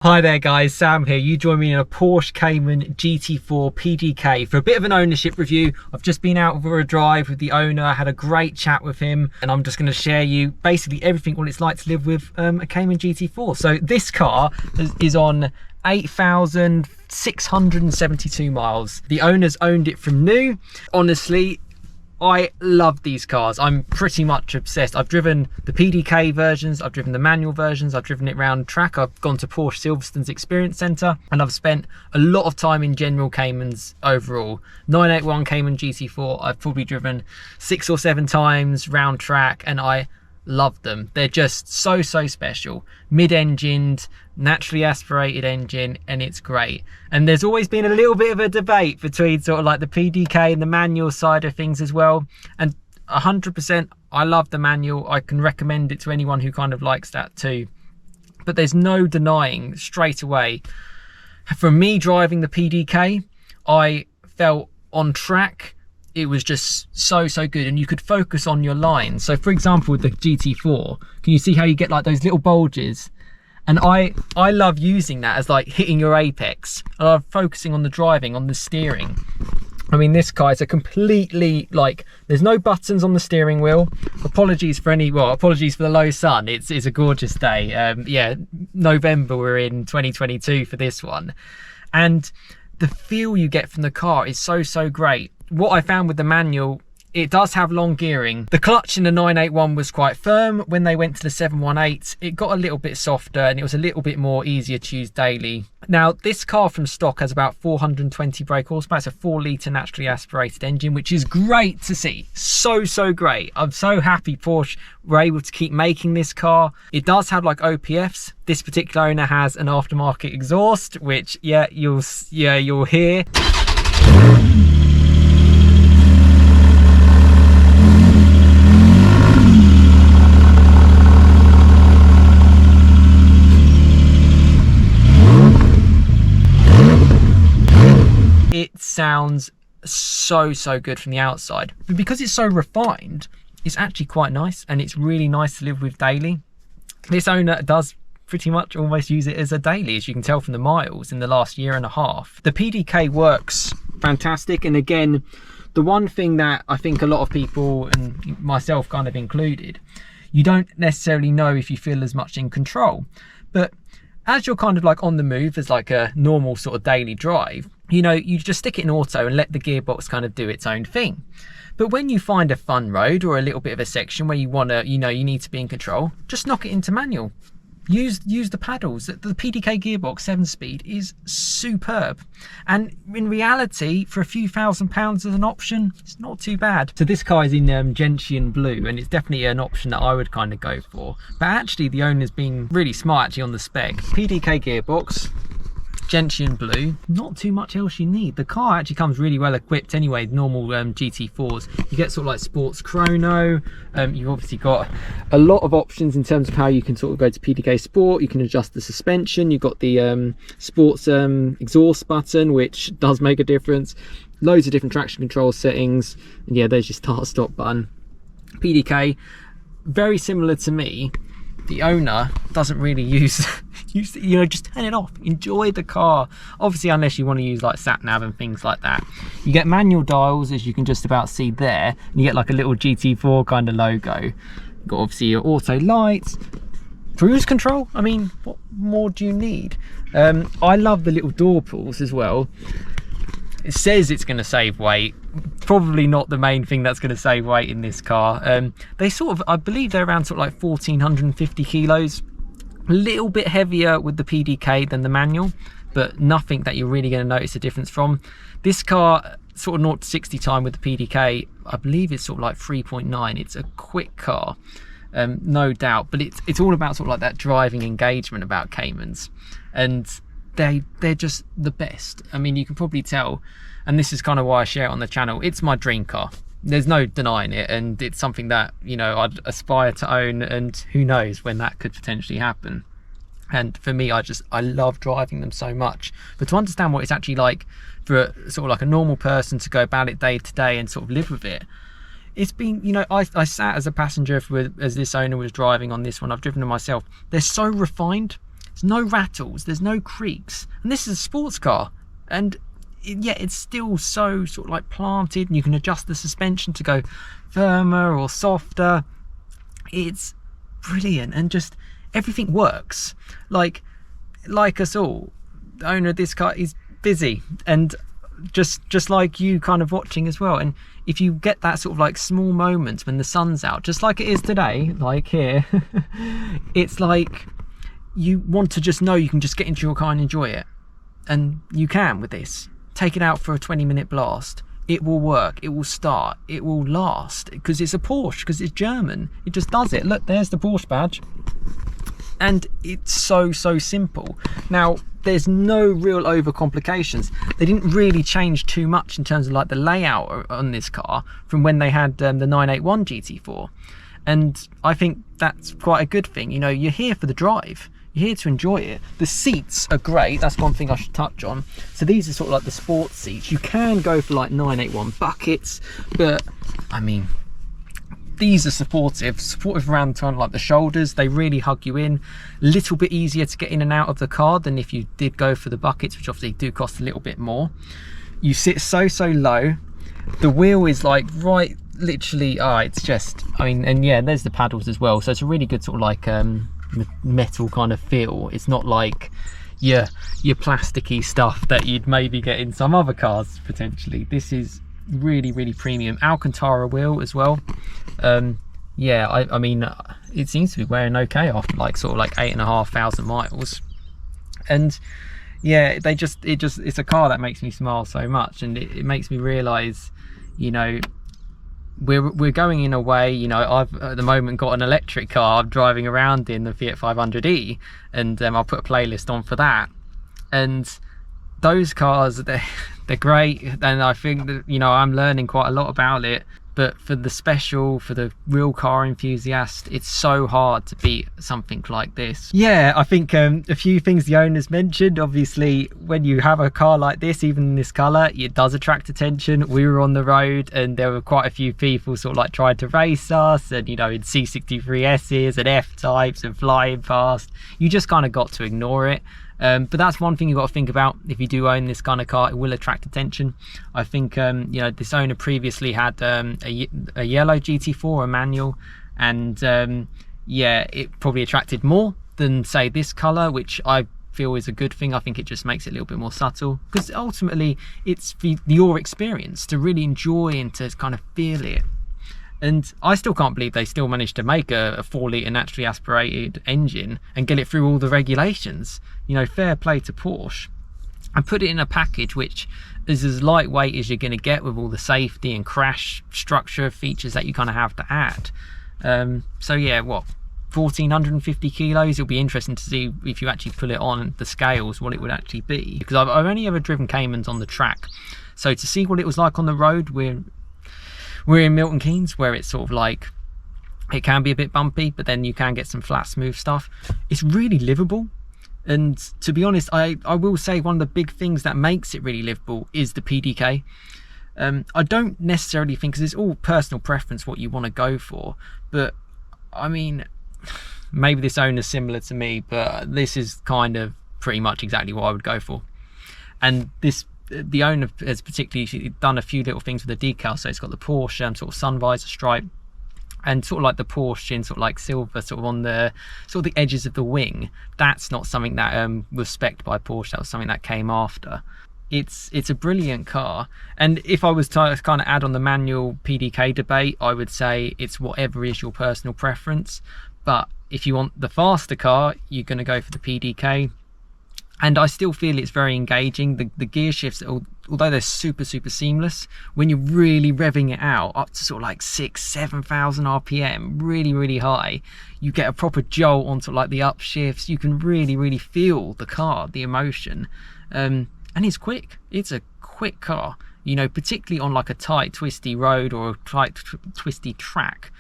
Hi there guys, Sam here. You join me in a Porsche Cayman GT4 PDK for a bit of an ownership review. I've just been out for a drive with the owner. I had a great chat with him and I'm just going to share you basically everything what it's like to live with a Cayman GT4. So this car is on 8,672 miles. The owner's owned it from new. Honestly, I love these cars. I'm pretty much obsessed. I've driven the PDK versions, I've driven the manual versions, I've driven it around track, I've gone to Porsche Silverstone's Experience Centre, and I've spent a lot of time in general Caymans overall. 981 Cayman GT4, I've probably driven 6 or 7 times round track, and I love them. They're just so special. Mid-engined, naturally aspirated engine, and it's great. And there's always been a little bit of a debate between sort of like the PDK and the manual side of things as well, and 100% I love the manual. I can recommend it to anyone who kind of likes that too, but there's no denying straight away, from me driving the PDK, I felt on track it was just so good, and you could focus on your lines. So for example, with the GT4, can you see how you get like those little bulges? And I love using that as like hitting your apex. I love focusing on the driving, on the steering. I mean, this car is a completely, like, there's no buttons on the steering wheel. Apologies for apologies for the low sun. It's a gorgeous day. Yeah, November, we're in 2022 for this one. And the feel you get from the car is so great. What I found with the manual, it does have long gearing. The clutch in the 981 was quite firm. When they went to the 718, it got a little bit softer and it was a little bit more easier to use daily. Now, this car from stock has about 420 brake horsepower. It's a 4-litre naturally aspirated engine, which is great to see. So great. I'm so happy Porsche were able to keep making this car. It does have like OPFs. This particular owner has an aftermarket exhaust, which you'll hear. It sounds so good from the outside, but because it's so refined, it's actually quite nice, and it's really nice to live with daily. This owner does pretty much almost use it as a daily, as you can tell from the miles in the last year and a half. The PDK works fantastic, and again, the one thing that I think a lot of people, and myself kind of included, you don't necessarily know if you feel as much in control, but as you're kind of like on the move as like a normal sort of daily drive, you know, you just stick it in auto and let the gearbox kind of do its own thing. But when you find a fun road or a little bit of a section where you want to, you need to be in control, just knock it into manual. Use the paddles. The Pdk Gearbox 7-speed is superb. And in reality, for a few £1,000s as an option, it's not too bad. So this car is in gentian blue, and it's definitely an option that I would kind of go for. But actually, the owner's been really smart actually on the spec. Pdk Gearbox, gentian blue, not too much else you need. The car actually comes really well equipped anyway, normal GT4s. You get sort of like sports chrono. You've obviously got a lot of options in terms of how you can sort of go to PDK Sport. You can adjust the suspension. You've got the sports exhaust button, which does make a difference. Loads of different traction control settings. And yeah, there's your start stop button. PDK, very similar to me. The owner doesn't really use just turn it off, enjoy the car. Obviously, unless you want to use like sat nav and things like that. You get manual dials, as you can just about see there, and you get like a little GT4 kind of logo. You've got obviously your auto lights, cruise control. I mean, what more do you need? I love the little door pulls as well. It says it's going to save weight. Probably not the main thing that's going to save weight in this car. They sort of, I believe they're around sort of like 1,450 kilos. A little bit heavier with the PDK than the manual, but nothing that you're really going to notice a difference from. This car, sort of 0 to 60 time with the PDK, I believe it's sort of like 3.9. It's a quick car, no doubt, but it's all about sort of like that driving engagement about Caymans, and they're just the best. I mean, you can probably tell, and this is kind of why I share it on the channel, it's my dream car. There's no denying it, and it's something that, I'd aspire to own, and who knows when that could potentially happen. And for me, I love driving them so much. But to understand what it's actually like for sort of like a normal person to go about it day to day and sort of live with it, it's been, I sat as a passenger as this owner was driving on this one. I've driven them myself. They're so refined, There's no rattles, there's no creaks, and this is a sports car, and yet it's still so sort of like planted, and you can adjust the suspension to go firmer or softer. It's brilliant, and just everything works. Like us all, the owner of this car is busy, and just like you kind of watching as well. And if you get that sort of like small moments when the sun's out, just like it is today, like here, it's like you want to just know you can just get into your car and enjoy it. And you can with this. Take it out for a 20-minute blast. It will work, it will start, it will last, because it's a Porsche, because it's German. It just does it. Look, there's the Porsche badge. And it's so simple. Now, there's no real overcomplications. They didn't really change too much in terms of like the layout on this car from when they had the 981 GT4. And I think that's quite a good thing. You know, you're here for the drive. You're here to enjoy it. The seats are great. That's one thing I should touch on. So these are sort of like the sports seats. You can go for like 981 buckets, but I mean, these are supportive around kind of like the shoulders. They really hug you in. A little bit easier to get in and out of the car than if you did go for the buckets, which obviously do cost a little bit more. You sit so low. The wheel is like right, literally, it's just, I mean, and yeah, there's the paddles as well. So it's a really good sort of like metal kind of feel. It's not like your plasticky stuff that you'd maybe get in some other cars potentially. This is really premium. Alcantara wheel as well. Yeah, I mean, it seems to be wearing okay after like sort of like 8,500 miles. And yeah, it's a car that makes me smile so much, and it makes me realize, you know, we're going in a way, you know, I've at the moment got an electric car I'm driving around in, the Fiat 500e, and I'll put a playlist on for that. And those cars, they're great, and I think that, you know, I'm learning quite a lot about it. But for the real car enthusiast, it's so hard to beat something like this. Yeah, I think a few things the owners mentioned. Obviously, when you have a car like this, even in this colour, it does attract attention. We were on the road and there were quite a few people sort of like trying to race us, and, you know, in C63Ss and F-types and flying past. You just kind of got to ignore it. But that's one thing you've got to think about. If you do own this kind of car, it will attract attention. I think, you know, this owner previously had a yellow GT4, a manual, and yeah, it probably attracted more than, say, this colour, which I feel is a good thing. I think it just makes it a little bit more subtle, because ultimately it's your experience to really enjoy and to kind of feel it. And I still can't believe they still managed to make a 4-litre naturally aspirated engine and get it through all the regulations. You know, fair play to Porsche. And put it in a package which is as lightweight as you're going to get, with all the safety and crash structure features that you kind of have to add. So yeah, what, 1,450 kilos? It'll be interesting to see if you actually pull it on the scales, what it would actually be. Because I've only ever driven Caymans on the track. So to see what it was like on the road, we're in Milton Keynes, where it's sort of like, it can be a bit bumpy, but then you can get some flat, smooth stuff. It's really livable. And to be honest, I will say one of the big things that makes it really livable is the PDK. I don't necessarily think, because it's all personal preference what you want to go for, but I mean, maybe this owner's similar to me, but this is kind of pretty much exactly what I would go for. And the owner has particularly done a few little things with the decal. So it's got the Porsche sort of sun visor stripe, and sort of like the Porsche in sort of like silver sort of on the sort of the edges of the wing. That's not something that was spec'd by Porsche. That was something that came after. It's a brilliant car. And if I was to kind of add on the manual PDK debate, I would say it's whatever is your personal preference. But if you want the faster car, you're going to go for the PDK. And I still feel it's very engaging. The gear shifts, although they're super seamless, when you're really revving it out up to sort of like 6,000-7,000 RPM, really high, you get a proper jolt onto like the upshifts. You can really feel the car, the emotion. And it's quick. It's a quick car, you know, particularly on like a tight, twisty road or a tight, twisty track.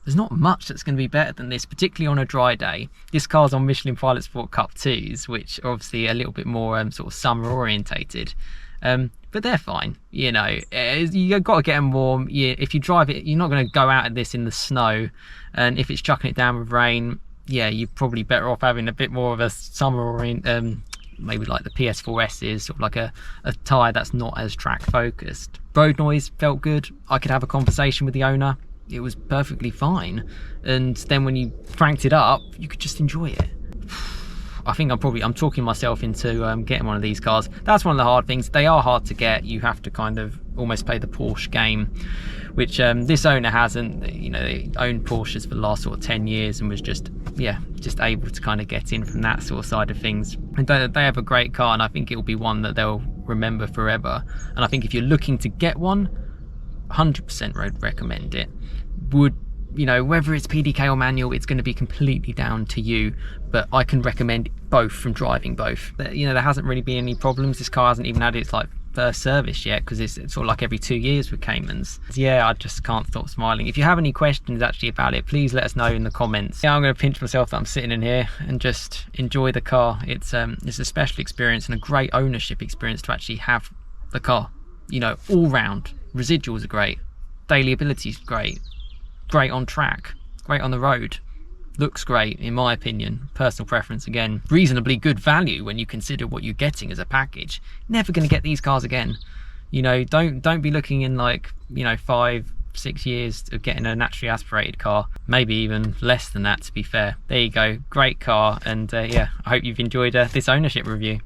There's not much that's going to be better than this, particularly on a dry day. This car's on Michelin Pilot Sport Cup 2s, which are obviously a little bit more sort of summer orientated. But they're fine, you know. You've got to get them warm. If you drive it, you're not going to go out of this in the snow. And if it's chucking it down with rain, yeah, you're probably better off having a bit more of a summer orient, maybe like the PS4S is, sort of like a tyre that's not as track focused. Road noise felt good. I could have a conversation with the owner. It was perfectly fine. And then when you cranked it up, you could just enjoy it. I think I'm talking myself into getting one of these cars. That's one of the hard things. They are hard to get. You have to kind of almost play the Porsche game, which this owner hasn't. You know, they owned Porsches for the last sort of 10 years and was just able to kind of get in from that sort of side of things. And they have a great car, and I think it will be one that they'll remember forever. And I think if you're looking to get one, 100% would recommend it. You know, whether it's PDK or manual, it's going to be completely down to you, but I can recommend both from driving both. You know, there hasn't really been any problems. This car hasn't even had its like first service yet, because it's sort of like every 2 years with Caymans. Yeah, I just can't stop smiling. If you have any questions actually about it, please let us know in the comments. Yeah, I'm going to pinch myself that I'm sitting in here and just enjoy the car. It's a special experience and a great ownership experience to actually have the car. You know, all round, residuals are great, daily ability is great on track, great on the road, looks great in my opinion, personal preference again, reasonably good value when you consider what you're getting as a package. Never going to get these cars again. You know, don't be looking in like, you know, 5-6 years of getting a naturally aspirated car, maybe even less than that, to be fair. There you go, great car. And yeah, I hope you've enjoyed this ownership review.